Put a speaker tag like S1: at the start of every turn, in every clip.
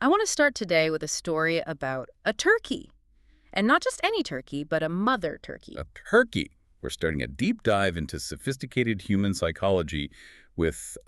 S1: I want to start today with a story about a turkey. And not just any turkey, but a mother turkey.
S2: A turkey. We're starting a deep dive into sophisticated human psychology with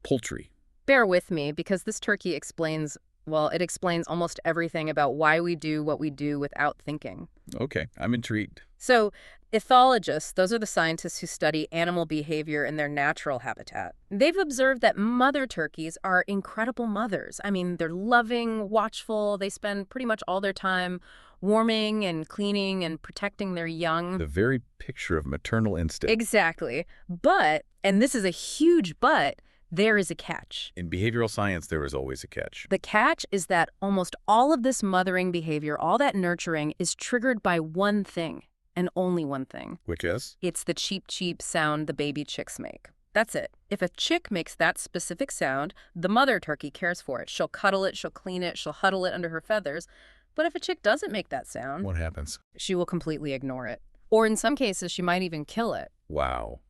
S2: poultry.
S1: Bear with me because this turkey explains, well, it explains almost everything about why we do what we do without thinking.
S2: Okay, I'm intrigued.
S1: So, ethologists, those are the scientists who study animal behavior in their natural habitat. They've observed that mother turkeys are incredible mothers. I mean, they're loving, watchful. They spend pretty much all their time warming and cleaning and protecting their young.
S2: The very picture of maternal instinct.
S1: Exactly. But, and this is a huge but, there is a catch.
S2: In behavioral science, there is always a catch.
S1: The catch is that almost all of this mothering behavior, all that nurturing, is triggered by one thing, and only one thing.
S2: Which is?
S1: It's the cheep, cheep sound the baby chicks make. That's it. If a chick makes that specific sound, the mother turkey cares for it. She'll cuddle it, she'll clean it, she'll huddle it under her feathers. But if a chick doesn't make that sound,
S2: What happens?
S1: she will completely ignore it. Or in some cases, she might even kill it.
S2: Wow.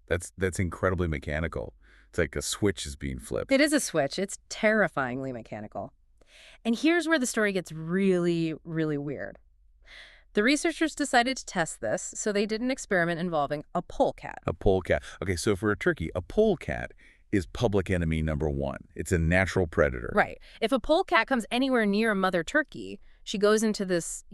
S2: That's incredibly mechanical. It's like a switch is being flipped.
S1: It is a switch. It's terrifyingly mechanical. And here's where the story gets really, really weird. The researchers decided to test this, so they did an experiment involving a polecat.
S2: A polecat. Okay, so for a turkey, a polecat is public enemy number one. It's a natural predator.
S1: Right. If a polecat comes anywhere near a mother turkey, she goes into this,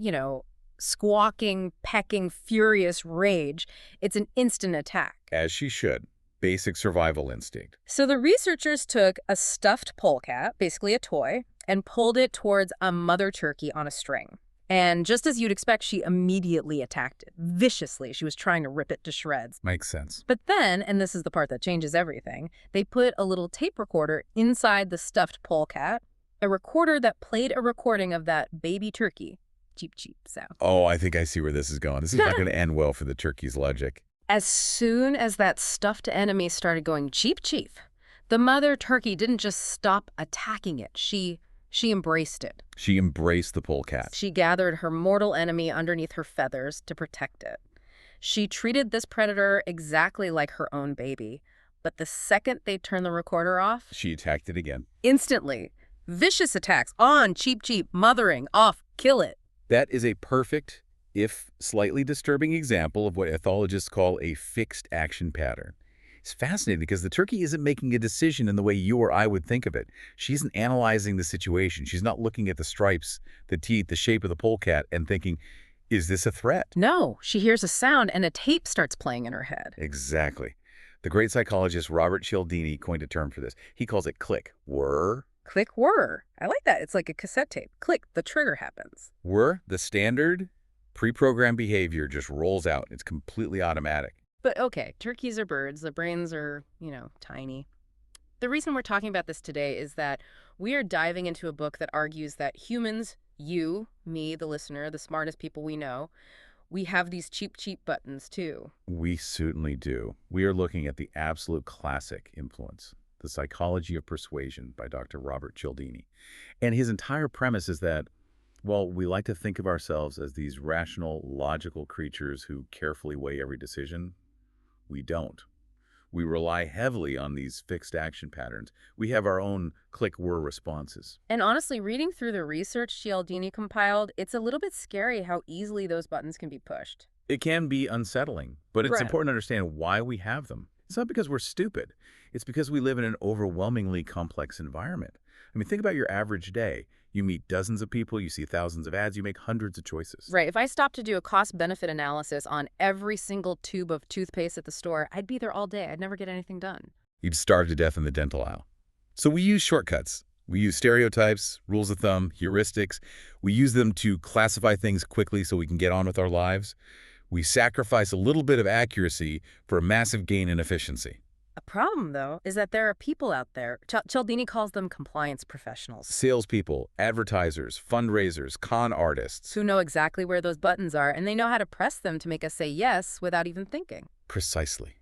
S1: squawking, pecking, furious rage. It's an instant attack.
S2: As she should. Basic survival instinct.
S1: So the researchers took a stuffed polecat, basically a toy, and pulled it towards a mother turkey on a string. And just as you'd expect, she immediately attacked it, viciously. She was trying to rip it to shreds.
S2: Makes sense.
S1: But then, and this is the part that changes everything, they put a little tape recorder inside the stuffed polecat, a recorder that played a recording of that baby turkey. Cheep, cheep sound.
S2: Oh, I think I see where this is going. This is not going to end well for the turkey's logic.
S1: As soon as that stuffed enemy started going cheep, cheep, the mother turkey didn't just stop attacking it. She embraced it.
S2: She embraced the polecat.
S1: She gathered her mortal enemy underneath her feathers to protect it. She treated this predator exactly like her own baby. But the second they turned the recorder off,
S2: She attacked it again.
S1: instantly, vicious attacks on, cheep, cheep, mothering, off, kill it.
S2: That is a perfect, if slightly disturbing example of what ethologists call a fixed action pattern. It's fascinating because the turkey isn't making a decision in the way you or I would think of it. She isn't analyzing the situation. She's not looking at the stripes, the teeth, the shape of the polecat and thinking, is this a threat?
S1: No, she hears a sound and a tape starts playing in her head.
S2: Exactly. The great psychologist Robert Cialdini coined a term for this. He calls it click. Whir.
S1: Click whir. I like that. It's like a cassette tape. Click, the trigger happens.
S2: Whir, the standard pre-programmed behavior just rolls out. It's completely automatic.
S1: But okay, turkeys are birds. Their brains are, tiny. The reason we're talking about this today is that we are diving into a book that argues that humans, you, me, the listener, the smartest people we know, we have these cheap, cheap buttons too.
S2: We certainly do. We are looking at the absolute classic influence, The Psychology of Persuasion by Dr. Robert Cialdini. And his entire premise is that, well, we like to think of ourselves as these rational, logical creatures who carefully weigh every decision. We don't. We rely heavily on these fixed action patterns. We have our own click-whir responses.
S1: And honestly, reading through the research Cialdini compiled, it's a little bit scary how easily those buttons can be pushed.
S2: It can be unsettling, but it's
S1: Right.
S2: important to understand why we have them. It's not because we're stupid. It's because we live in an overwhelmingly complex environment. I mean, think about your average day. You meet dozens of people, you see thousands of ads, you make hundreds of choices.
S1: Right. If I stopped to do a cost-benefit analysis on every single tube of toothpaste at the store, I'd be there all day. I'd never get anything done.
S2: You'd starve to death in the dental aisle. So we use shortcuts. We use stereotypes, rules of thumb, heuristics. We use them to classify things quickly so we can get on with our lives. We sacrifice a little bit of accuracy for a massive gain in efficiency.
S1: A problem, though, is that there are people out there, Cialdini calls them compliance professionals,
S2: Salespeople, advertisers, fundraisers, con artists.
S1: who know exactly where those buttons are, and they know how to press them to make us say yes without even thinking.
S2: Precisely.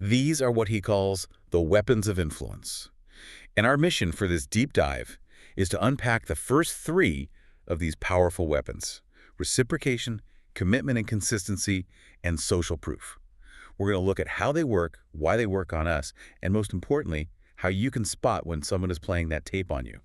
S2: These are what he calls the weapons of influence. And our mission for this deep dive is to unpack the first three of these powerful weapons: reciprocation, commitment and consistency, and social proof. We're going to look at how they work, why they work on us, and most importantly, how you can spot when someone is playing that tape on you.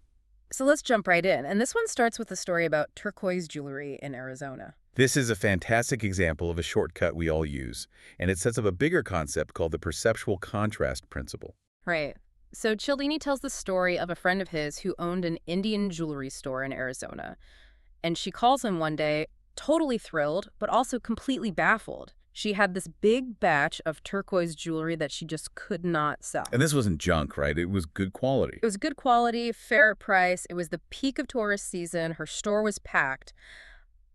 S1: So let's jump right in. And this one starts with a story about turquoise jewelry in Arizona.
S2: This is a fantastic example of a shortcut we all use, and it sets up a bigger concept called the perceptual contrast principle.
S1: Right. So Cialdini tells the story of a friend of his who owned an Indian jewelry store in Arizona. And she calls him one day, totally thrilled, but also completely baffled. She had this big batch of turquoise jewelry that she just could not sell.
S2: And this wasn't junk, right? It was good quality.
S1: It was good quality, fair price. It was the peak of tourist season. Her store was packed,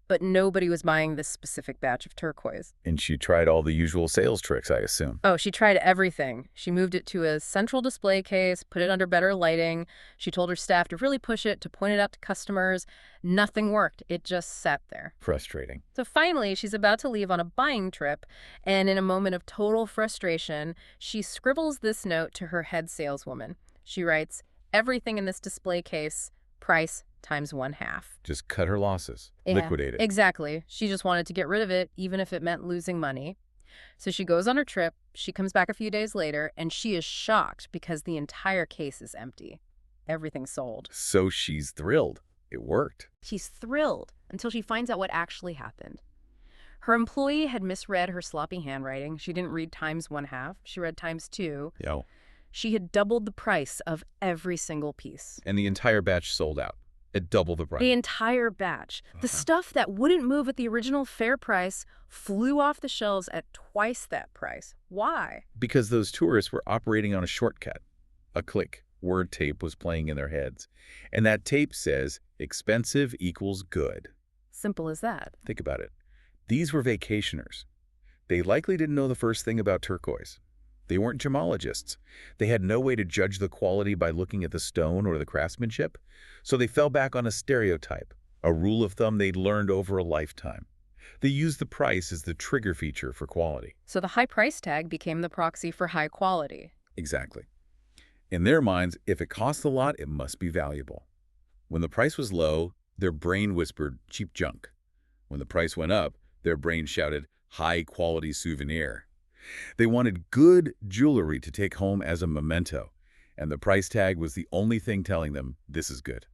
S1: but nobody was buying this specific batch of turquoise.
S2: And she tried all the usual sales tricks, I assume.
S1: Oh, she tried everything. She moved it to a central display case, put it under better lighting. She told her staff to really push it, to point it out to customers. Nothing worked. It just sat there.
S2: Frustrating.
S1: So finally, she's about to leave on a buying trip, and in a moment of total frustration, she scribbles this note to her head saleswoman. She writes, "Everything in this display case, price times 1/2.
S2: Just cut her losses.
S1: Yeah,
S2: Liquidate it.
S1: exactly. She just wanted to get rid of it, even if it meant losing money. So she goes on her trip. She comes back a few days later, and she is shocked because the entire case is empty. Everything's sold.
S2: So she's thrilled. It worked.
S1: She's thrilled until she finds out what actually happened. Her employee had misread her sloppy handwriting. She didn't read times 1/2. She read times 2.
S2: Yo.
S1: She had doubled the price of every single piece.
S2: And the entire batch sold out at double the price.
S1: The entire batch. The stuff that wouldn't move at the original fair price flew off the shelves at twice that price. Why?
S2: Because those tourists were operating on a shortcut. A click. Word tape was playing in their heads. And that tape says, expensive equals good.
S1: Simple as that.
S2: Think about it. These were vacationers. They likely didn't know the first thing about turquoise. They weren't gemologists. They had no way to judge the quality by looking at the stone or the craftsmanship. So they fell back on a stereotype, a rule of thumb they'd learned over a lifetime. They used the price as the trigger feature for quality.
S1: So the high price tag became the proxy for high quality.
S2: Exactly. In their minds, if it costs a lot, it must be valuable. When the price was low, their brain whispered, cheap junk. When the price went up, their brain shouted, high-quality souvenir. They wanted good jewelry to take home as a memento, and the price tag was the only thing telling them this is good.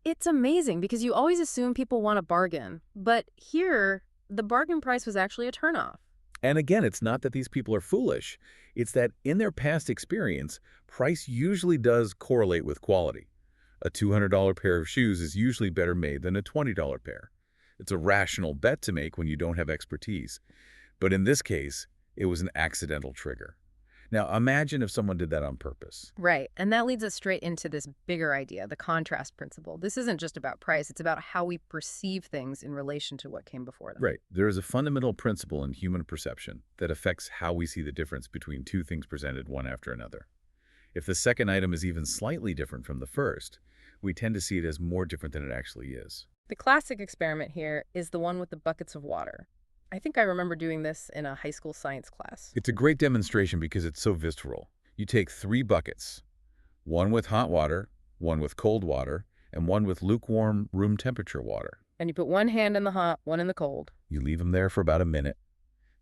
S1: It's amazing because you always assume people want a bargain. But here, the bargain price was actually a turnoff.
S2: And again, it's not that these people are foolish. It's that in their past experience, price usually does correlate with quality. A $200 pair of shoes is usually better made than a $20 pair. It's a rational bet to make when you don't have expertise. But in this case, it was an accidental trigger. Now, imagine if someone did that on purpose.
S1: Right. And that leads us straight into this bigger idea, the contrast principle. This isn't just about price. It's about how we perceive things in relation to what came before them.
S2: Right. There is a fundamental principle in human perception that affects how we see the difference between two things presented one after another. If the second item is even slightly different from the first, we tend to see it as more different than it actually is.
S1: The classic experiment here is the one with the buckets of water. I think I remember doing this in a high school science class.
S2: It's a great demonstration because it's so visceral. You take 3 buckets, one with hot water, one with cold water, and one with lukewarm room temperature water.
S1: And you put one hand in the hot, one in the cold.
S2: You leave them there for about a minute.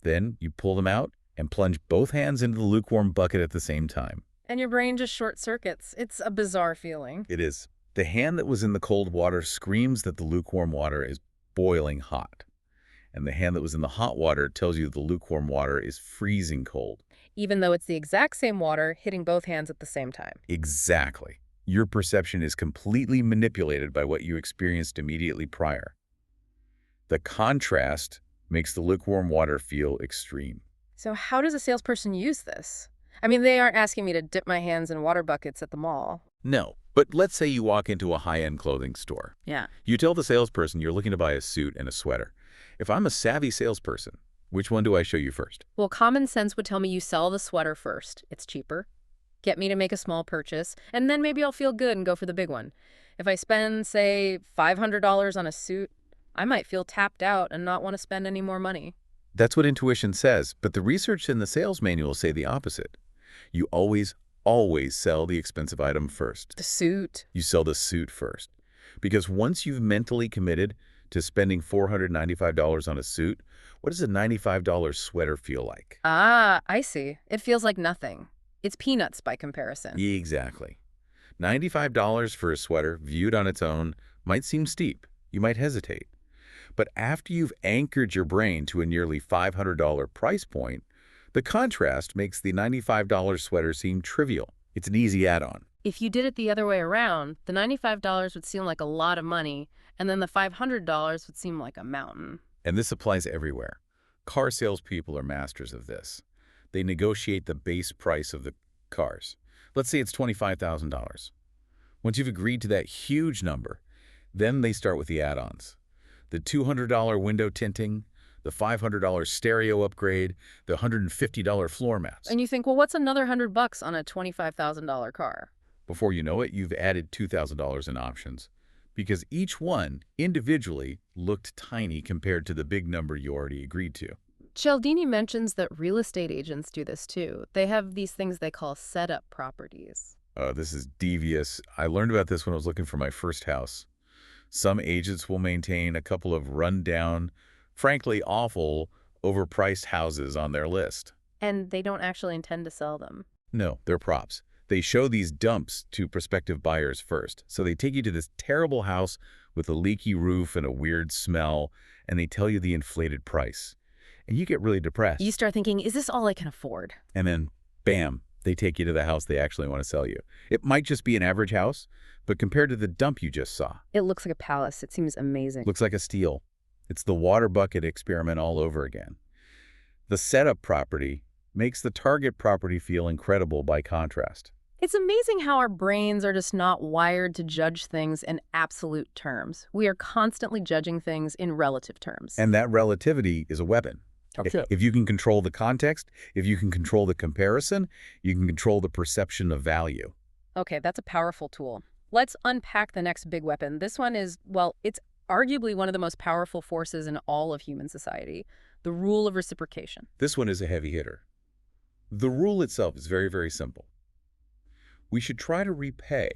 S2: Then you pull them out and plunge both hands into the lukewarm bucket at the same time.
S1: And your brain just short circuits. It's a bizarre feeling.
S2: It is. The hand that was in the cold water screams that the lukewarm water is boiling hot. And the hand that was in the hot water tells you the lukewarm water is freezing cold.
S1: Even though it's the exact same water hitting both hands at the same time.
S2: Exactly. Your perception is completely manipulated by what you experienced immediately prior. The contrast makes the lukewarm water feel extreme.
S1: So how does a salesperson use this? I mean, they aren't asking me to dip my hands in water buckets at the mall.
S2: No, but let's say you walk into a high-end clothing store.
S1: Yeah.
S2: You tell the salesperson you're looking to buy a suit and a sweater. If I'm a savvy salesperson, which one do I show you first?
S1: Well, common sense would tell me you sell the sweater first. It's cheaper. Get me to make a small purchase, and then maybe I'll feel good and go for the big one. If I spend, say, $500 on a suit, I might feel tapped out and not want to spend any more money.
S2: That's what intuition says, but the research in the sales manual say the opposite. You always sell the expensive item first.
S1: The suit.
S2: You sell the suit first. Because once you've mentally committed to spending $495 on a suit, what does a $95 sweater feel like?
S1: Ah, I see. It feels like nothing. It's peanuts by comparison.
S2: Exactly. $95 for a sweater, viewed on its own, might seem steep. You might hesitate. But after you've anchored your brain to a nearly $500 price point, the contrast makes the $95 sweater seem trivial. It's an easy add-on.
S1: If you did it the other way around, the $95 would seem like a lot of money, and then the $500 would seem like a mountain.
S2: And this applies everywhere. Car salespeople are masters of this. They negotiate the base price of the cars. Let's say it's $25,000. Once you've agreed to that huge number, then they start with the add-ons. The $200 window tinting, the $500 stereo upgrade, the $150 floor mats.
S1: And you think, well, what's another $100 on a $25,000 car?
S2: Before you know it, you've added $2,000 in options, because each one individually looked tiny compared to the big number you already agreed to.
S1: Cialdini mentions that real estate agents do this too. They have these things they call setup properties.
S2: This is devious. I learned about this when I was looking for my first house. Some agents will maintain a couple of run-down, frankly awful, overpriced houses on their list.
S1: And they don't actually intend to sell them.
S2: No, they're props. They show these dumps to prospective buyers first. So they take you to this terrible house with a leaky roof and a weird smell, and they tell you the inflated price. And you get really depressed.
S1: You start thinking, is this all I can afford?
S2: And then, bam, they take you to the house they actually want to sell you. It might just be an average house, but compared to the dump you just saw,
S1: It looks like a palace. It seems amazing.
S2: looks like a steal. It's the water bucket experiment all over again. The setup property makes the target property feel incredible by contrast.
S1: It's amazing how our brains are just not wired to judge things in absolute terms. We are constantly judging things in relative terms.
S2: And that relativity is a weapon.
S1: Okay.
S2: If you can control the context, if you can control the comparison, you can control the perception of value.
S1: Okay, that's a powerful tool. Let's unpack the next big weapon. This one is, well, it's arguably one of the most powerful forces in all of human society, the rule of reciprocation.
S2: This one is a heavy hitter. The rule itself is very, very simple. We should try to repay,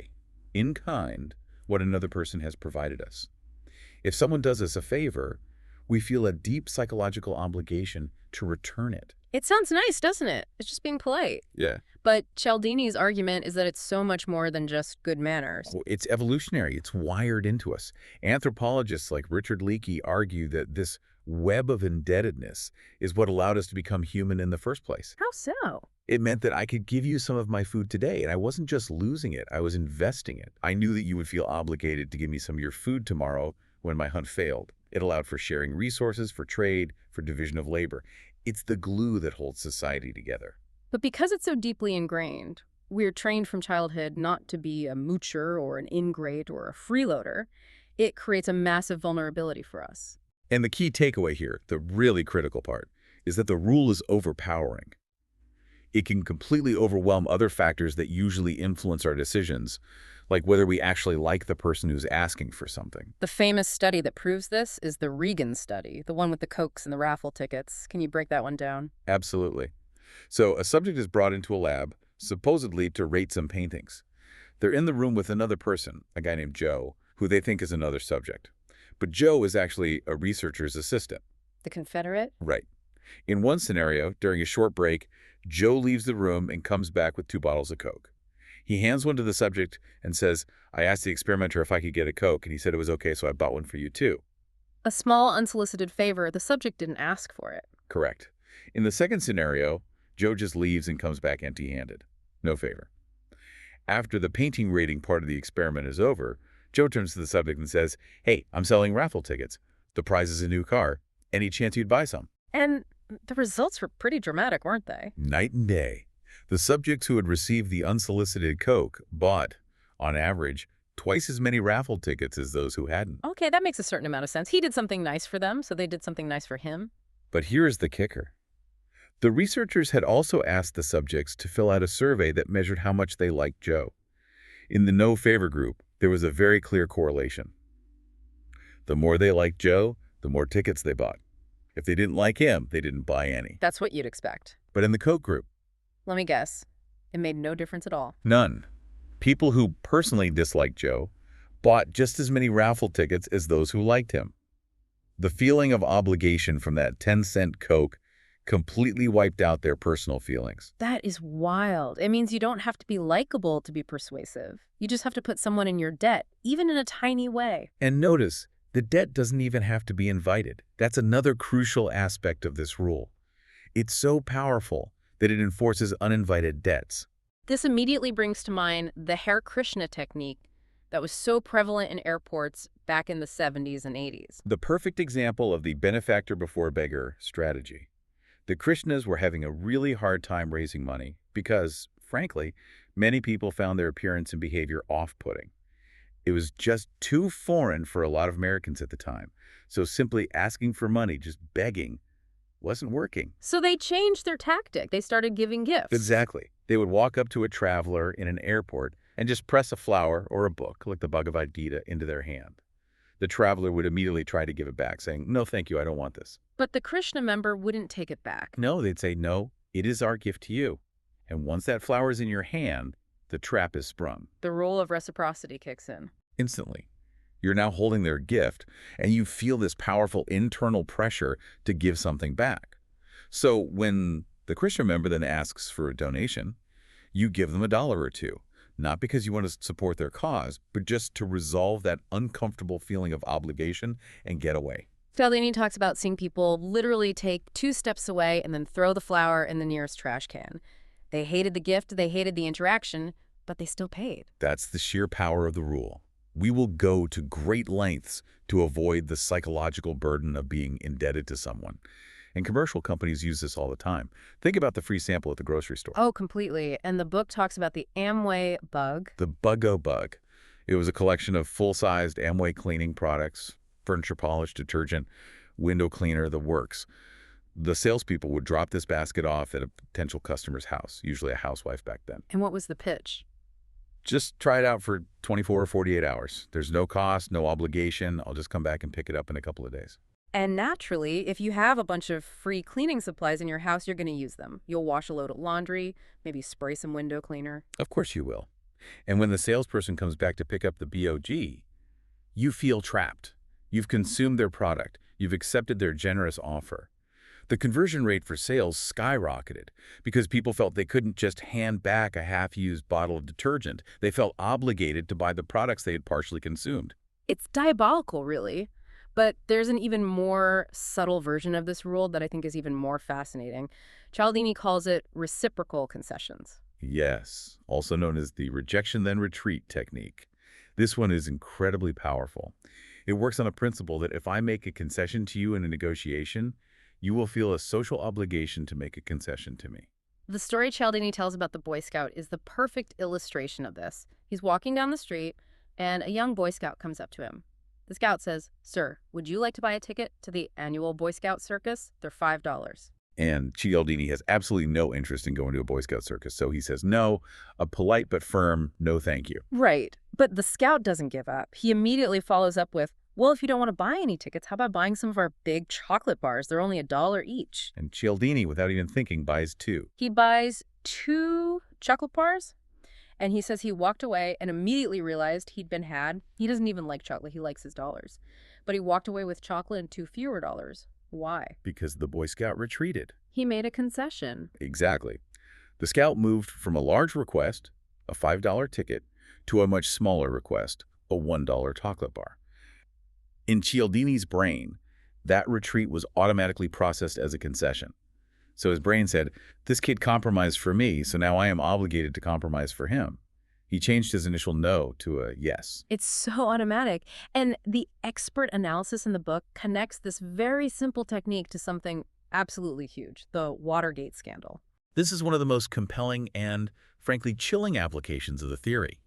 S2: in kind, what another person has provided us. If someone does us a favor, we feel a deep psychological obligation to return it.
S1: It sounds nice, doesn't it? It's just being polite.
S2: Yeah.
S1: But Cialdini's argument is that it's so much more than just good manners.
S2: It's evolutionary. It's wired into us. Anthropologists like Richard Leakey argue that this web of indebtedness is what allowed us to become human in the first place.
S1: How so?
S2: It meant that I could give you some of my food today, and I wasn't just losing it, I was investing it. I knew that you would feel obligated to give me some of your food tomorrow when my hunt failed. It allowed for sharing resources, for trade, for division of labor. It's the glue that holds society together.
S1: But because it's so deeply ingrained, we're trained from childhood not to be a moocher or an ingrate or a freeloader. It creates a massive vulnerability for us.
S2: And the key takeaway here, the really critical part, is that the rule is overpowering. It can completely overwhelm other factors that usually influence our decisions, like whether we actually like the person who's asking for something.
S1: The famous study that proves this is the Regan study, the one with the Cokes and the raffle tickets. Can you break that one down?
S2: Absolutely. So a subject is brought into a lab, supposedly to rate some paintings. They're in the room with another person, a guy named Joe, who they think is another subject. But Joe is actually a researcher's assistant.
S1: The Confederate?
S2: Right. In one scenario, during a short break, Joe leaves the room and comes back with 2 bottles of Coke. He hands one to the subject and says, I asked the experimenter if I could get a Coke, and he said it was okay, so I bought one for you too.
S1: A small, unsolicited favor. The subject didn't ask for it.
S2: Correct. In the second scenario, Joe just leaves and comes back empty-handed. No favor. After the painting rating part of the experiment is over, Joe turns to the subject and says, hey, I'm selling raffle tickets. The prize is a new car. Any chance you'd buy some?
S1: And the results were pretty dramatic, weren't they?
S2: Night and day. The subjects who had received the unsolicited Coke bought, on average, twice as many raffle tickets as those who hadn't.
S1: Okay, that makes a certain amount of sense. He did something nice for them, so they did something nice for him.
S2: But here's the kicker. The researchers had also asked the subjects to fill out a survey that measured how much they liked Joe. In the no favor group, there was a very clear correlation. The more they liked Joe, the more tickets they bought. If they didn't like him, they didn't buy any.
S1: That's what you'd expect.
S2: But in the Coke group,
S1: Let me guess. It made no difference at all.
S2: none. People who personally disliked Joe bought just as many raffle tickets as those who liked him. The feeling of obligation from that 10-cent Coke Completely wiped out their personal feelings.
S1: That is wild. It means you don't have to be likable to be persuasive. You just have to put someone in your debt, even in a tiny way.
S2: And notice, the debt doesn't even have to be invited. That's another crucial aspect of this rule. It's so powerful that it enforces uninvited debts.
S1: This immediately brings to mind the Hare Krishna technique that was so prevalent in airports back in the 70s and 80s.
S2: The perfect example of the benefactor before beggar strategy. The Krishnas were having a really hard time raising money because, frankly, many people found their appearance and behavior off-putting. It was just too foreign for a lot of Americans at the time. So simply asking for money, just begging, wasn't working.
S1: So they changed their tactic. They started giving gifts.
S2: Exactly. They would walk up to a traveler in an airport and just press a flower or a book, like the Bhagavad Gita, into their hand. The traveler would immediately try to give it back, saying, "No, thank you, I don't want this."
S1: But the Krishna member wouldn't take it back.
S2: No, they'd say, "No, it is our gift to you." And once that flower is in your hand, the trap is sprung.
S1: The rule of reciprocity kicks in.
S2: Instantly. You're now holding their gift, and you feel this powerful internal pressure to give something back. So when the Krishna member then asks for a donation, you give them $1 or two, not because you want to support their cause, but just to resolve that uncomfortable feeling of obligation and get away.
S1: Cialdini talks about seeing people literally take 2 steps away and then throw the flower in the nearest trash can. They hated the gift, they hated the interaction, but they still paid.
S2: That's the sheer power of the rule. We will go to great lengths to avoid the psychological burden of being indebted to someone. And commercial companies use this all the time. Think about the free sample at the grocery store.
S1: Oh, completely. And the book talks about the Amway bug.
S2: The Bug-O Bug. It was a collection of full-sized Amway cleaning products, furniture polish, detergent, window cleaner, the works. The salespeople would drop this basket off at a potential customer's house, usually a housewife back then.
S1: And what was the pitch?
S2: Just try it out for 24 or 48 hours. There's no cost, no obligation. I'll just come back and pick it up in a couple of days.
S1: And naturally, if you have a bunch of free cleaning supplies in your house, you're going to use them. You'll wash a load of laundry, maybe spray some window cleaner.
S2: Of course you will. And when the salesperson comes back to pick up the BOG, you feel trapped. You've consumed their product. You've accepted their generous offer. The conversion rate for sales skyrocketed because people felt they couldn't just hand back a half-used bottle of detergent. They felt obligated to buy the products they had partially consumed.
S1: It's diabolical, really. But there's an even more subtle version of this rule that I think is even more fascinating. Cialdini calls it reciprocal concessions.
S2: Yes, also known as the rejection then retreat technique. This one is incredibly powerful. It works on a principle that if I make a concession to you in a negotiation, you will feel a social obligation to make a concession to me.
S1: The story Cialdini tells about the Boy Scout is the perfect illustration of this. He's walking down the street, and a young Boy Scout comes up to him. The Scout says, "Sir, would you like to buy a ticket to the annual Boy Scout circus? They're $5.
S2: And Cialdini has absolutely no interest in going to a Boy Scout circus, so he says no, a polite but firm no thank you.
S1: Right. But the Scout doesn't give up. He immediately follows up with, "Well, if you don't want to buy any tickets, how about buying some of our big chocolate bars? They're only $1 each."
S2: And Cialdini, without even thinking, buys 2.
S1: He buys 2 chocolate bars, and he says he walked away and immediately realized he'd been had. He doesn't even like chocolate. He likes his dollars. But he walked away with chocolate and 2 fewer dollars. Why?
S2: Because the Boy Scout retreated.
S1: He made a concession.
S2: Exactly. The Scout moved from a large request, a $5 ticket, to a much smaller request, a $1 chocolate bar. In Cialdini's brain, that retreat was automatically processed as a concession. So his brain said, this kid compromised for me, so now I am obligated to compromise for him. He changed his initial no to a yes.
S1: It's so automatic. And the expert analysis in the book connects this very simple technique to something absolutely huge, the Watergate scandal.
S2: This is one of the most compelling and, frankly, chilling applications of the theory.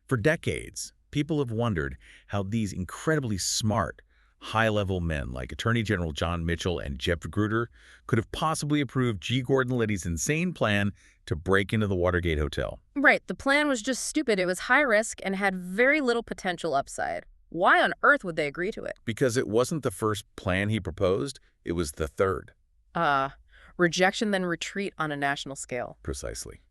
S2: For decades, people have wondered how these incredibly smart, high-level men like Attorney General John Mitchell and Jeff Magruder could have possibly approved G. Gordon Liddy's insane plan to break into the Watergate Hotel.
S1: Right. The plan was just stupid. It was high risk and had very little potential upside. Why on earth would they agree to it?
S2: Because it wasn't the first plan he proposed, it was the third.
S1: Rejection then retreat on a national scale.
S2: Precisely.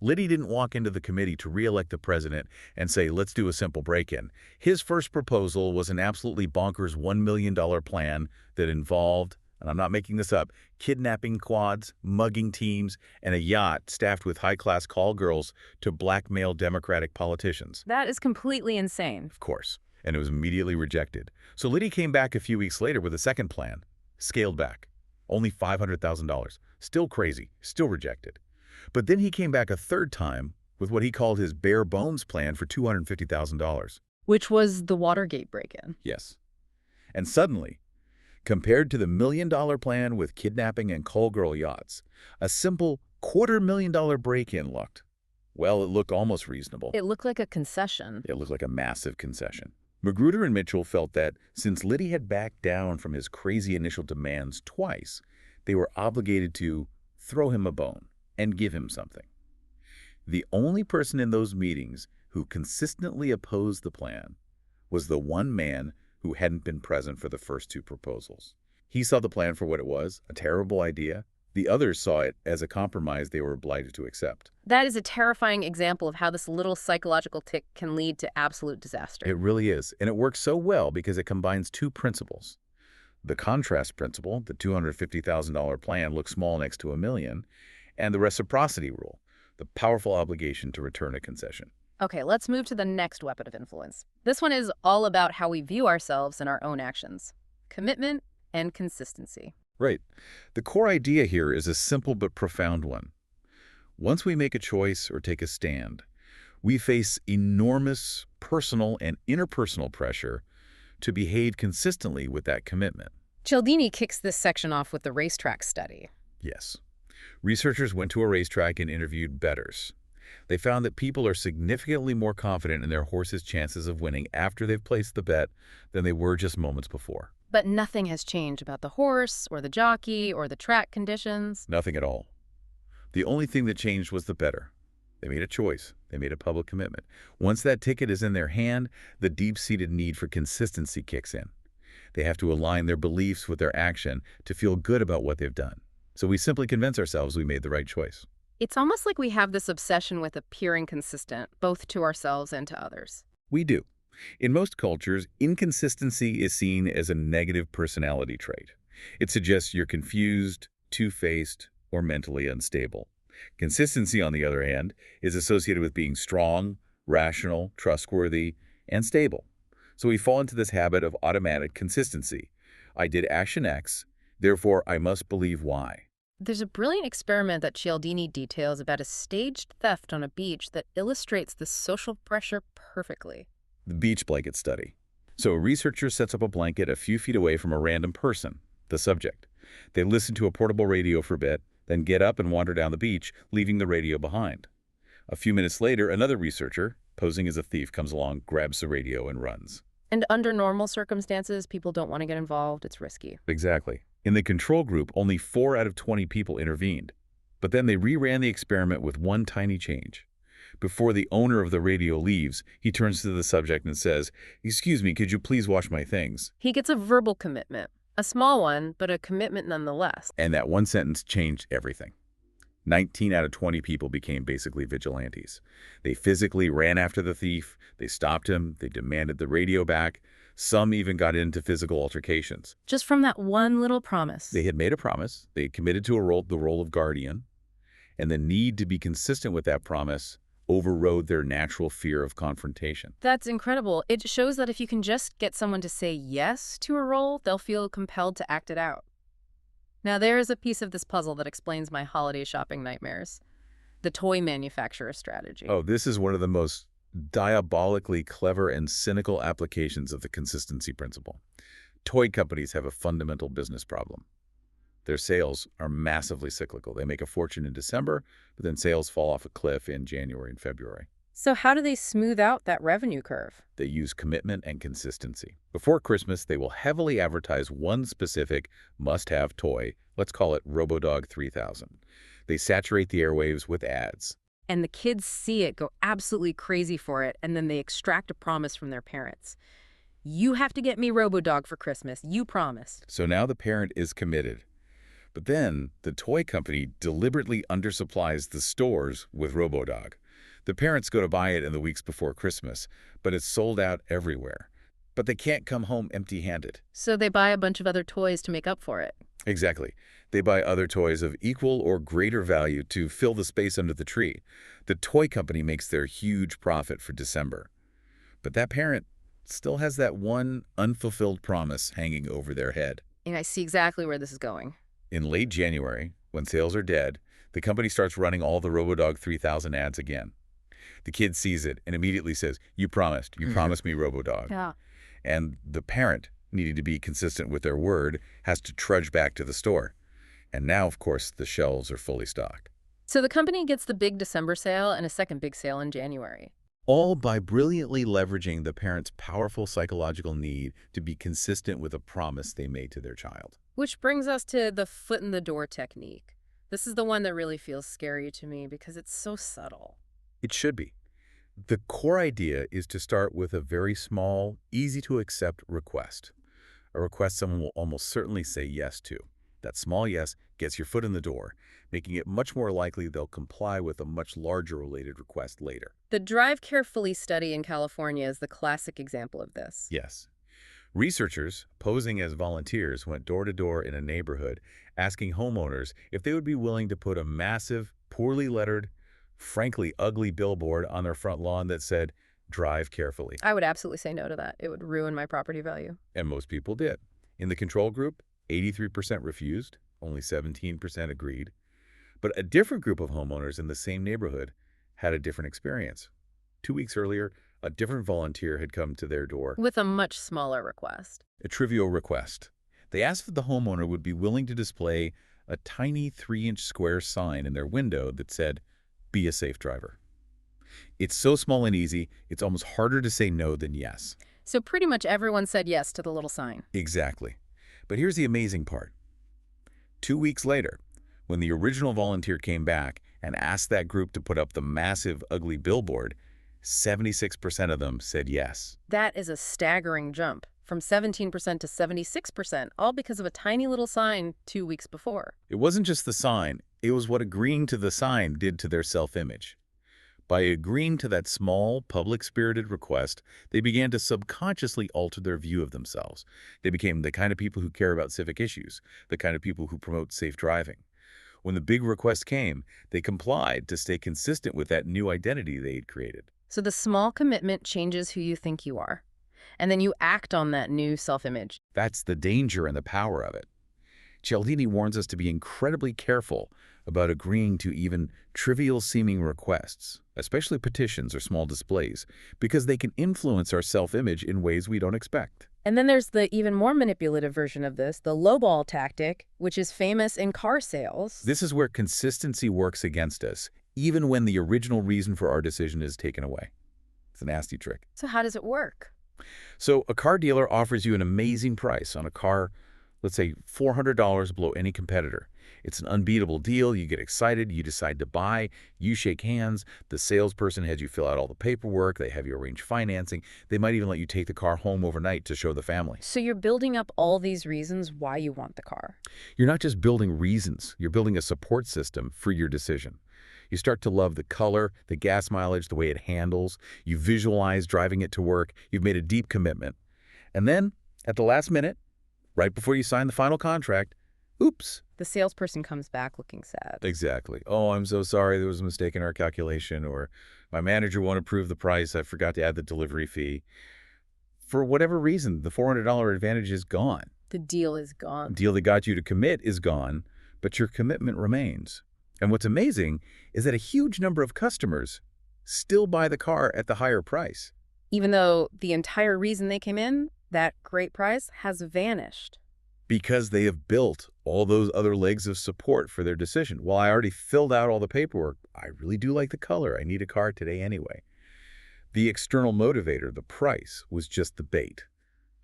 S2: Liddy didn't walk into the committee to re-elect the president and say, let's do a simple break-in. His first proposal was an absolutely bonkers $1 million plan that involved and I'm not making this up, kidnapping quads, mugging teams, and a yacht staffed with high-class call girls to blackmail Democratic politicians.
S1: That is completely insane.
S2: Of course, and it was immediately rejected. So Liddy came back a few weeks later with a second plan, scaled back, only $500,000. Still crazy, still rejected. But then he came back a third time with what he called his bare bones plan for $250,000.
S1: Which was the Watergate break-in.
S2: Yes. And suddenly, compared to the $1 million plan with kidnapping and call girl yachts, a simple $250,000 break-in looked, well, it looked almost reasonable.
S1: It looked like a concession.
S2: It looked like a massive concession. Magruder and Mitchell felt that since Liddy had backed down from his crazy initial demands twice, they were obligated to throw him a bone and give him something. The only person in those meetings who consistently opposed the plan was the one man who hadn't been present for the first two proposals. He saw the plan for what it was, a terrible idea. The others saw it as a compromise they were obliged to accept.
S1: That is a terrifying example of how this little psychological tick can lead to absolute disaster.
S2: It really is, and it works so well because it combines two principles. The contrast principle, the $250,000 plan looks small next to $1 million, and the reciprocity rule, the powerful obligation to return a concession.
S1: Okay, let's move to the next weapon of influence. This one is all about how we view ourselves and our own actions. Commitment and consistency.
S2: Right. The core idea here is a simple but profound one. Once we make a choice or take a stand, we face enormous personal and interpersonal pressure to behave consistently with that commitment.
S1: Cialdini kicks this section off with the racetrack study.
S2: Yes. Researchers went to a racetrack and interviewed bettors. They found that people are significantly more confident in their horse's chances of winning after they've placed the bet than they were just moments before.
S1: But nothing has changed about the horse or the jockey or the track conditions.
S2: Nothing at all. The only thing that changed was the bettor. They made a choice. They made a public commitment. Once that ticket is in their hand, the deep-seated need for consistency kicks in. They have to align their beliefs with their action to feel good about what they've done. So we simply convince ourselves we made the right choice.
S1: It's almost like we have this obsession with appearing consistent, both to ourselves and to others.
S2: We do. In most cultures, inconsistency is seen as a negative personality trait. It suggests you're confused, two-faced, or mentally unstable. Consistency, on the other hand, is associated with being strong, rational, trustworthy, and stable. So we fall into this habit of automatic consistency. I did action X, therefore I must believe Y.
S1: There's a brilliant experiment that Cialdini details about a staged theft on a beach that illustrates the social pressure perfectly.
S2: The beach blanket study. So a researcher sets up a blanket a few feet away from a random person, the subject. They listen to a portable radio for a bit, then get up and wander down the beach, leaving the radio behind. A few minutes later, another researcher, posing as a thief, comes along, grabs the radio, and runs.
S1: And under normal circumstances, people don't want to get involved. It's risky.
S2: Exactly. In the control group, only 4 out of 20 people intervened. But then they reran the experiment with one tiny change. Before the owner of the radio leaves, he turns to the subject and says, "Excuse me, could you please wash my things?"
S1: He gets a verbal commitment. A small one, but a commitment nonetheless.
S2: And that one sentence changed everything. 19 out of 20 people became basically vigilantes. They physically ran after the thief, they stopped him, they demanded the radio back. Some even got into physical altercations.
S1: Just from that one little promise.
S2: They had made a promise, they had committed to the role of guardian, and the need to be consistent with that promise overrode their natural fear of confrontation.
S1: That's incredible. It shows that if you can just get someone to say yes to a role, they'll feel compelled to act it out. Now, there is a piece of this puzzle that explains my holiday shopping nightmares. The toy manufacturer strategy.
S2: Oh, this is one of the most diabolically clever and cynical applications of the consistency principle. Toy companies have a fundamental business problem. Their sales are massively cyclical. They make a fortune in December, but then sales fall off a cliff in January and February.
S1: So how do they smooth out that revenue curve?
S2: They use commitment and consistency. Before Christmas, they will heavily advertise one specific must-have toy. Let's call it RoboDog 3000. They saturate the airwaves with ads.
S1: And the kids see it, go absolutely crazy for it, and then they extract a promise from their parents. You have to get me RoboDog for Christmas. You promised.
S2: So now the parent is committed. But then the toy company deliberately undersupplies the stores with RoboDog. The parents go to buy it in the weeks before Christmas, but it's sold out everywhere. but they can't come home empty-handed.
S1: So they buy a bunch of other toys to make up for it.
S2: Exactly. They buy other toys of equal or greater value to fill the space under the tree. The toy company makes their huge profit for December. But that parent still has that one unfulfilled promise hanging over their head.
S1: And I see exactly where this is going.
S2: In late January, when sales are dead, the company starts running all the RoboDog 3000 ads again. The kid sees it and immediately says, "You promised. You promised me, RoboDog."
S1: Yeah.
S2: And the parent, needing to be consistent with their word, has to trudge back to the store. And now, of course, the shelves are fully stocked.
S1: So the company gets the big December sale and a second big sale in January.
S2: All by brilliantly leveraging the parent's powerful psychological need to be consistent with a promise they made to their child.
S1: Which brings us to the foot in the door technique. This is the one that really feels scary to me because it's so subtle.
S2: It should be. The core idea is to start with a very small, easy-to-accept request. A request someone will almost certainly say yes to. That small yes gets your foot in the door, making it much more likely they'll comply with a much larger related request later.
S1: The Drive Carefully study in California is the classic example of this.
S2: Yes. Researchers, posing as volunteers, went door to door in a neighborhood, asking homeowners if they would be willing to put a massive, poorly lettered, frankly ugly billboard on their front lawn that said, "Drive carefully."
S1: I would absolutely say no to that. It would ruin my property value.
S2: And most people did. In the control group, 83% refused, only 17% agreed. But a different group of homeowners in the same neighborhood had a different experience. 2 weeks earlier, a different volunteer had come to their door.
S1: With a much smaller request.
S2: A trivial request. They asked if the homeowner would be willing to display a tiny 3-inch square sign in their window that said, "Be a safe driver." It's so small and easy, it's almost harder to say no than yes.
S1: So pretty much everyone said yes to the little sign.
S2: Exactly. But here's the amazing part. 2 weeks later, when the original volunteer came back and asked that group to put up the massive, ugly billboard, 76% of them said yes.
S1: That is a staggering jump, from 17% to 76%, all because of a tiny little sign 2 weeks before.
S2: It wasn't just the sign, it was what agreeing to the sign did to their self-image. By agreeing to that small, public-spirited request, they began to subconsciously alter their view of themselves. They became the kind of people who care about civic issues, the kind of people who promote safe driving. When the big request came, they complied to stay consistent with that new identity they had created.
S1: So the small commitment changes who you think you are. And then you act on that new self-image.
S2: That's the danger and the power of it. Cialdini warns us to be incredibly careful about agreeing to even trivial-seeming requests, especially petitions or small displays, because they can influence our self-image in ways we don't expect.
S1: And then there's the even more manipulative version of this, the lowball tactic, which is famous in car sales.
S2: This is where consistency works against us, even when the original reason for our decision is taken away. It's a nasty trick.
S1: So how does it work?
S2: So a car dealer offers you an amazing price on a car, let's say $400 below any competitor. It's an unbeatable deal. You get excited. You decide to buy. You shake hands. The salesperson has you fill out all the paperwork. They have you arrange financing. They might even let you take the car home overnight to show the family.
S1: So you're building up all these reasons why you want the car.
S2: You're not just building reasons. You're building a support system for your decision. You start to love the color, the gas mileage, the way it handles. You visualize driving it to work. You've made a deep commitment. And then, at the last minute, right before you sign the final contract, oops.
S1: The salesperson comes back looking sad.
S2: Exactly. "Oh, I'm so sorry. There was a mistake in our calculation," or "My manager won't approve the price. I forgot to add the delivery fee." For whatever reason, the $400 advantage is gone.
S1: The deal is gone.
S2: The deal that got you to commit is gone, but your commitment remains. And what's amazing is that a huge number of customers still buy the car at the higher price.
S1: Even though the entire reason they came in, that great price, has vanished.
S2: Because they have built all those other legs of support for their decision. Well, I already filled out all the paperwork. I really do like the color. I need a car today anyway. The external motivator, the price, was just the bait.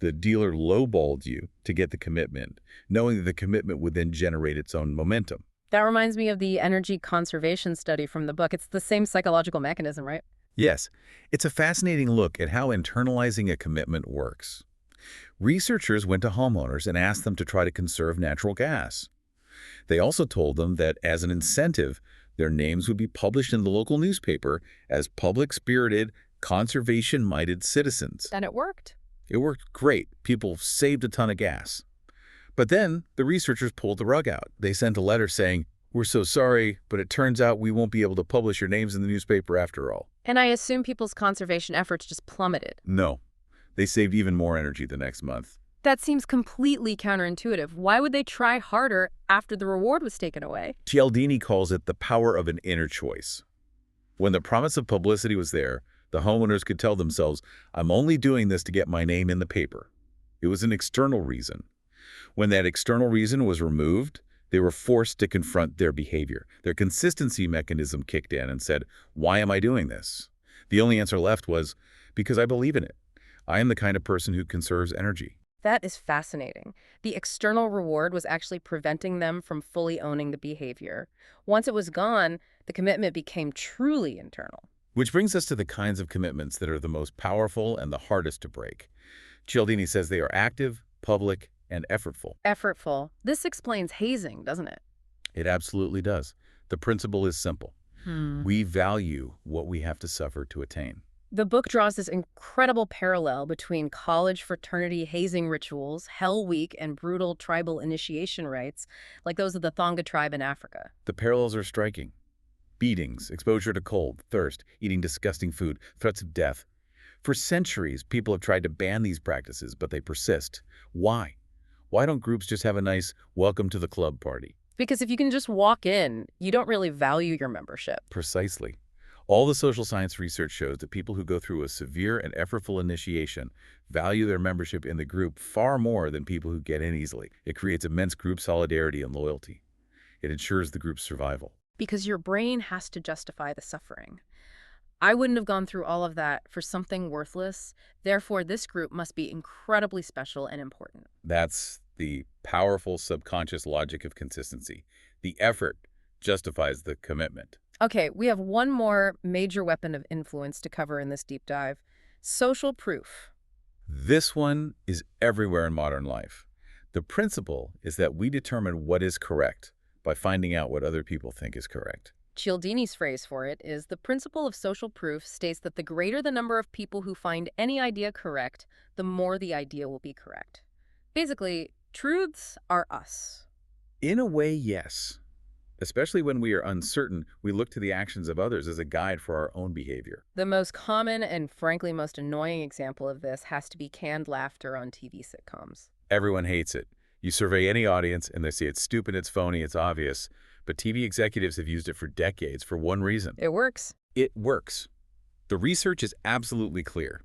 S2: The dealer lowballed you to get the commitment, knowing that the commitment would then generate its own momentum.
S1: That reminds me of the energy conservation study from the book. It's the same psychological mechanism, right?
S2: Yes, it's a fascinating look at how internalizing a commitment works. Researchers went to homeowners and asked them to try to conserve natural gas. They also told them that as an incentive, their names would be published in the local newspaper as public-spirited, conservation-minded citizens.
S1: And it worked.
S2: It worked great. People saved a ton of gas. But then the researchers pulled the rug out. They sent a letter saying, "We're so sorry, but it turns out we won't be able to publish your names in the newspaper after all."
S1: And I assume people's conservation efforts just plummeted.
S2: No, they saved even more energy the next month.
S1: That seems completely counterintuitive. Why would they try harder after the reward was taken away?
S2: Cialdini calls it the power of an inner choice. When the promise of publicity was there, the homeowners could tell themselves, "I'm only doing this to get my name in the paper." It was an external reason. When that external reason was removed, they were forced to confront their behavior. Their consistency mechanism kicked in and said, "Why am I doing this?" The only answer left was, "Because I believe in it. I am the kind of person who conserves energy."
S1: That is fascinating. The external reward was actually preventing them from fully owning the behavior. Once it was gone, the commitment became truly internal.
S2: Which brings us to the kinds of commitments that are the most powerful and the hardest to break. Cialdini says they are active, public, and effortful.
S1: Effortful. This explains hazing, doesn't it?
S2: It absolutely does. The principle is simple. We value what we have to suffer to attain.
S1: The book draws this incredible parallel between college fraternity hazing rituals, Hell Week, and brutal tribal initiation rites, like those of the Thonga tribe in Africa.
S2: The parallels are striking. Beatings, exposure to cold, thirst, eating disgusting food, threats of death. For centuries, people have tried to ban these practices, but they persist. Why? Why don't groups just have a nice welcome to the club party?
S1: Because if you can just walk in, you don't really value your membership.
S2: Precisely. All the social science research shows that people who go through a severe and effortful initiation value their membership in the group far more than people who get in easily. It creates immense group solidarity and loyalty. It ensures the group's survival.
S1: Because your brain has to justify the suffering. I wouldn't have gone through all of that for something worthless. Therefore, this group must be incredibly special and important.
S2: That's the powerful subconscious logic of consistency. The effort justifies the commitment.
S1: Okay, we have one more major weapon of influence to cover in this deep dive. Social proof.
S2: This one is everywhere in modern life. The principle is that we determine what is correct by finding out what other people think is correct.
S1: Cialdini's phrase for it is, the principle of social proof states that the greater the number of people who find any idea correct, the more the idea will be correct. Basically, truths are us.
S2: In a way, yes. Especially when we are uncertain, we look to the actions of others as a guide for our own behavior.
S1: The most common and frankly most annoying example of this has to be canned laughter on TV sitcoms.
S2: Everyone hates it. You survey any audience and they say it's stupid, it's phony, it's obvious. But TV executives have used it for decades for one reason.
S1: It works.
S2: It works. The research is absolutely clear.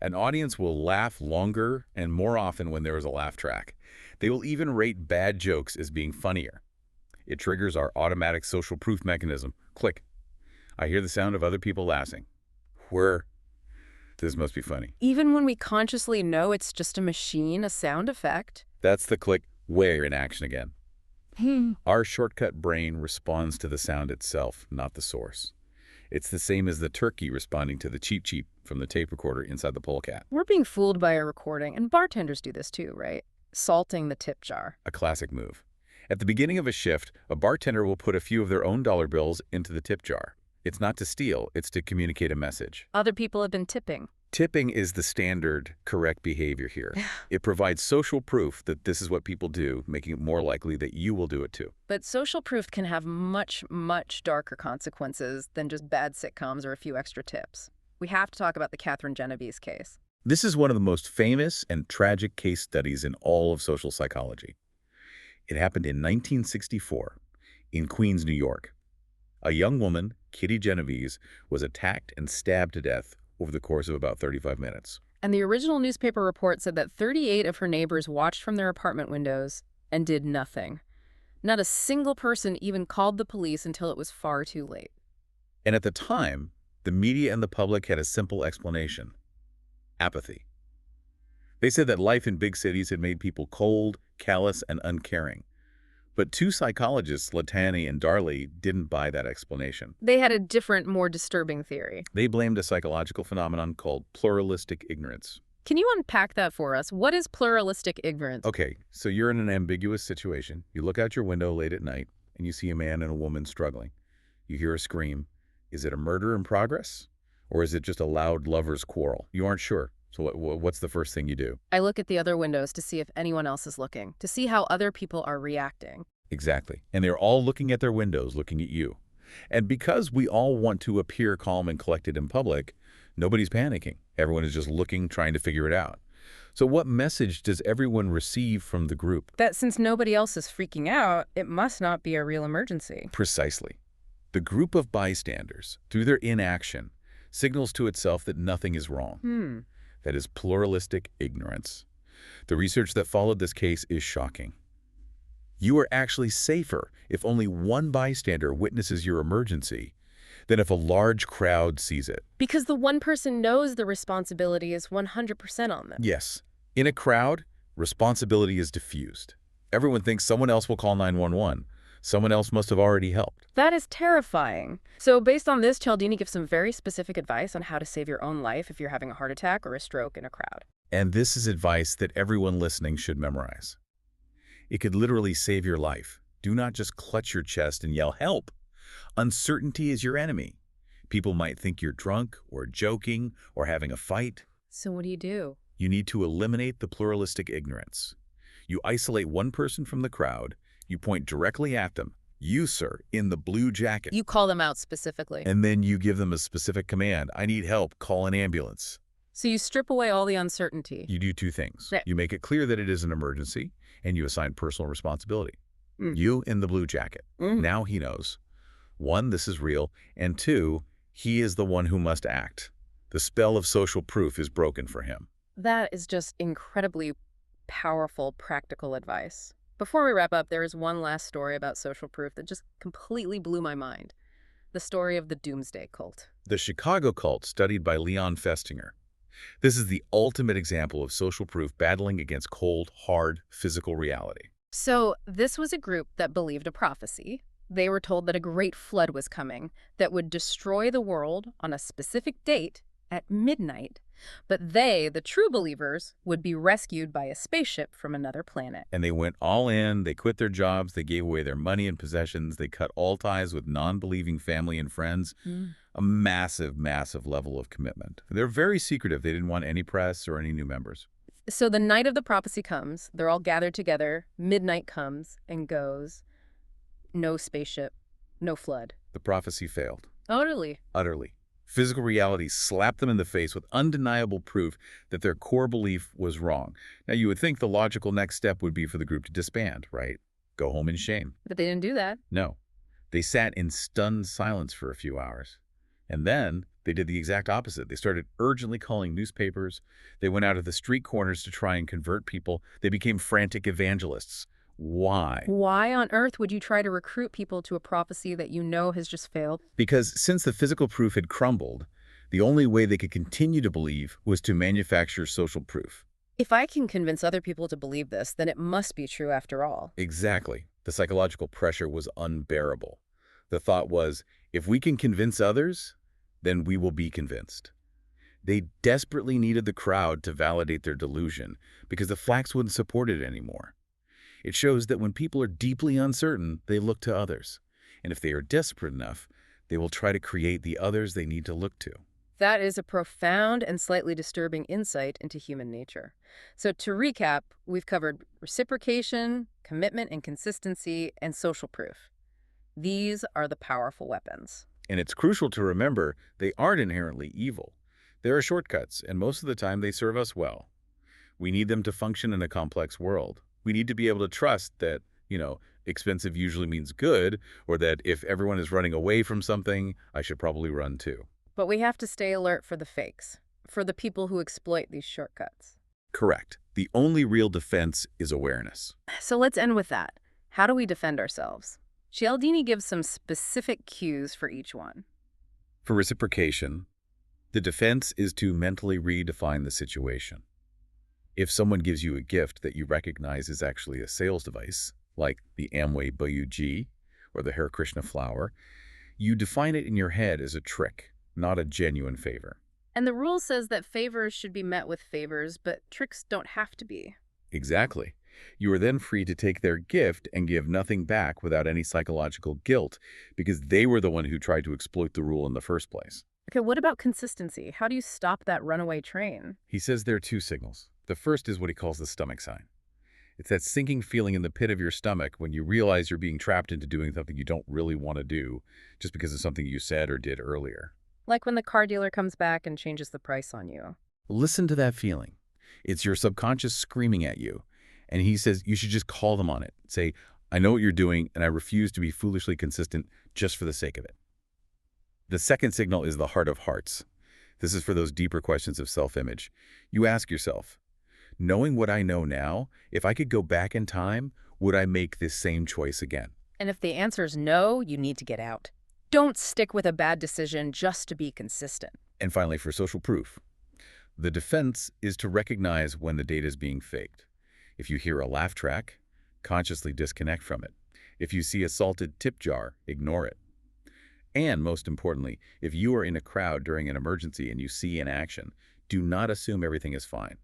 S2: An audience will laugh longer and more often when there is a laugh track. They will even rate bad jokes as being funnier. It triggers our automatic social proof mechanism. Click. I hear the sound of other people laughing. This must be funny.
S1: Even when we consciously know it's just a machine, a sound effect.
S2: That's the click. Where in action again. Our shortcut brain responds to the sound itself, not the source. It's the same as the turkey responding to the cheep cheep from the tape recorder inside the polecat.
S1: We're being fooled by a recording, and bartenders do this too, right? Salting the tip jar.
S2: A classic move. At the beginning of a shift, a bartender will put a few of their own dollar bills into the tip jar. It's not to steal, it's to communicate a message.
S1: Other people have been tipping.
S2: Tipping is the standard, correct behavior here. It provides social proof that this is what people do, making it more likely that you will do it too.
S1: But social proof can have much, much darker consequences than just bad sitcoms or a few extra tips. We have to talk about the Catherine Genovese case.
S2: This is one of the most famous and tragic case studies in all of social psychology. It happened in 1964 in Queens, New York. A young woman, Kitty Genovese, was attacked and stabbed to death over the course of about 35 minutes.
S1: And the original newspaper report said that 38 of her neighbors watched from their apartment windows and did nothing. Not a single person even called the police until it was far too late.
S2: And at the time, the media and the public had a simple explanation: apathy. They said that life in big cities had made people cold, callous, and uncaring. But two psychologists, Latani and Darley, didn't buy that explanation.
S1: They had a different, more disturbing theory.
S2: They blamed a psychological phenomenon called pluralistic ignorance.
S1: Can you unpack that for us? What is pluralistic ignorance?
S2: Okay, so you're in an ambiguous situation. You look out your window late at night, and you see a man and a woman struggling. You hear a scream. Is it a murder in progress? Or is it just a loud lover's quarrel? You aren't sure. So what's the first thing you do?
S1: I look at the other windows to see if anyone else is looking, to see how other people are reacting.
S2: Exactly. And they're all looking at their windows, looking at you. And because we all want to appear calm and collected in public, nobody's panicking. Everyone is just looking, trying to figure it out. So what message does everyone receive from the group?
S1: That since nobody else is freaking out, it must not be a real emergency.
S2: Precisely. The group of bystanders, through their inaction, signals to itself that nothing is wrong. That is pluralistic ignorance. The research that followed this case is shocking. You are actually safer if only one bystander witnesses your emergency than if a large crowd sees it.
S1: Because the one person knows the responsibility is 100% on them.
S2: Yes. In a crowd, responsibility is diffused. Everyone thinks someone else will call 911. Someone else must have already helped.
S1: That is terrifying. So based on this, Cialdini gives some very specific advice on how to save your own life if you're having a heart attack or a stroke in a crowd.
S2: And this is advice that everyone listening should memorize. It could literally save your life. Do not just clutch your chest and yell, "Help!" Uncertainty is your enemy. People might think you're drunk or joking or having a fight.
S1: So what do?
S2: You need to eliminate the pluralistic ignorance. You isolate one person from the crowd. You point directly at them. You, sir, in the blue jacket.
S1: You call them out specifically.
S2: And then you give them a specific command. I need help. Call an ambulance.
S1: So you strip away all the uncertainty.
S2: You do two things.
S1: Right.
S2: You make it clear that it is an emergency, and you assign personal responsibility.
S1: Mm.
S2: You in the blue jacket. Now he knows. One, this is real, and two, he is the one who must act. The spell of social proof is broken for him.
S1: That is just incredibly powerful, practical advice. Before we wrap up, there is one last story about social proof that just completely blew my mind. The story of the Doomsday Cult.
S2: The Chicago cult, studied by Leon Festinger. This is the ultimate example of social proof battling against cold, hard, physical reality.
S1: So this was a group that believed a prophecy. They were told that a great flood was coming that would destroy the world on a specific date at midnight. But they, the true believers, would be rescued by a spaceship from another planet.
S2: And they went all in, they quit their jobs, they gave away their money and possessions, they cut all ties with non-believing family and friends. A massive, massive level of commitment. They're very secretive. They didn't want any press or any new members.
S1: So the night of the prophecy comes, they're all gathered together, midnight comes and goes. No spaceship, no flood.
S2: The prophecy failed.
S1: Utterly.
S2: Utterly. Physical reality slapped them in the face with undeniable proof that their core belief was wrong. Now, you would think the logical next step would be for the group to disband, right? Go home in shame.
S1: But they didn't do that.
S2: No. They sat in stunned silence for a few hours. And then they did the exact opposite. They started urgently calling newspapers. They went out of the street corners to try and convert people. They became frantic evangelists. Why?
S1: Why on earth would you try to recruit people to a prophecy that you know has just failed?
S2: Because since the physical proof had crumbled, the only way they could continue to believe was to manufacture social proof.
S1: If I can convince other people to believe this, then it must be true after all.
S2: Exactly. The psychological pressure was unbearable. The thought was, if we can convince others, then we will be convinced. They desperately needed the crowd to validate their delusion because the facts wouldn't support it anymore. It shows that when people are deeply uncertain, they look to others. And if they are desperate enough, they will try to create the others they need to look to.
S1: That is a profound and slightly disturbing insight into human nature. So to recap, we've covered reciprocation, commitment and consistency, and social proof. These are the powerful weapons.
S2: And it's crucial to remember they aren't inherently evil. There are shortcuts, and most of the time they serve us well. We need them to function in a complex world. We need to be able to trust that, expensive usually means good, or that if everyone is running away from something, I should probably run too.
S1: But we have to stay alert for the fakes, for the people who exploit these shortcuts.
S2: Correct. The only real defense is awareness.
S1: So let's end with that. How do we defend ourselves? Cialdini gives some specific cues for each one.
S2: For reciprocation, the defense is to mentally redefine the situation. If someone gives you a gift that you recognize is actually a sales device, like the Amway Bayou G or the Hare Krishna flower, you define it in your head as a trick, not a genuine favor.
S1: And the rule says that favors should be met with favors, but tricks don't have to be.
S2: Exactly. You are then free to take their gift and give nothing back without any psychological guilt because they were the one who tried to exploit the rule in the first place.
S1: Okay, what about consistency? How do you stop that runaway train?
S2: He says there are two signals. The first is what he calls the stomach sign. It's that sinking feeling in the pit of your stomach when you realize you're being trapped into doing something you don't really want to do just because of something you said or did earlier.
S1: Like when the car dealer comes back and changes the price on you.
S2: Listen to that feeling. It's your subconscious screaming at you. And he says you should just call them on it. Say, I know what you're doing, and I refuse to be foolishly consistent just for the sake of it. The second signal is the heart of hearts. This is for those deeper questions of self-image. You ask yourself, knowing what I know now, if I could go back in time, would I make this same choice again?
S1: And if the answer is no, you need to get out. Don't stick with a bad decision just to be consistent.
S2: And finally, for social proof, the defense is to recognize when the data is being faked. If you hear a laugh track, consciously disconnect from it. If you see a salted tip jar, ignore it. And most importantly, if you are in a crowd during an emergency and you see an action, do not assume everything is fine.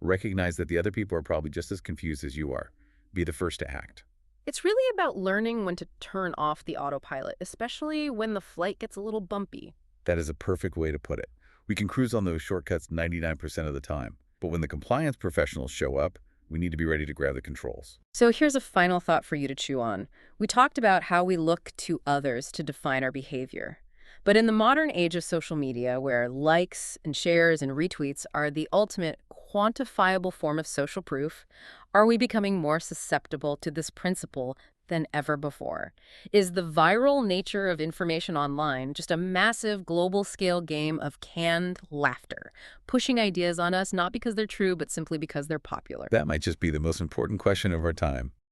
S2: Recognize that the other people are probably just as confused as you are. Be the first to act.
S1: It's really about learning when to turn off the autopilot, especially when the flight gets a little bumpy.
S2: That is a perfect way to put it. We can cruise on those shortcuts 99% of the time. But when the compliance professionals show up, we need to be ready to grab the controls.
S1: So here's a final thought for you to chew on. We talked about how we look to others to define our behavior. But in the modern age of social media, where likes and shares and retweets are the ultimate quantifiable form of social proof, are we becoming more susceptible to this principle than ever before? Is the viral nature of information online just a massive global-scale game of canned laughter, pushing ideas on us not because they're true, but simply because they're popular?
S2: That might just be the most important question of our time.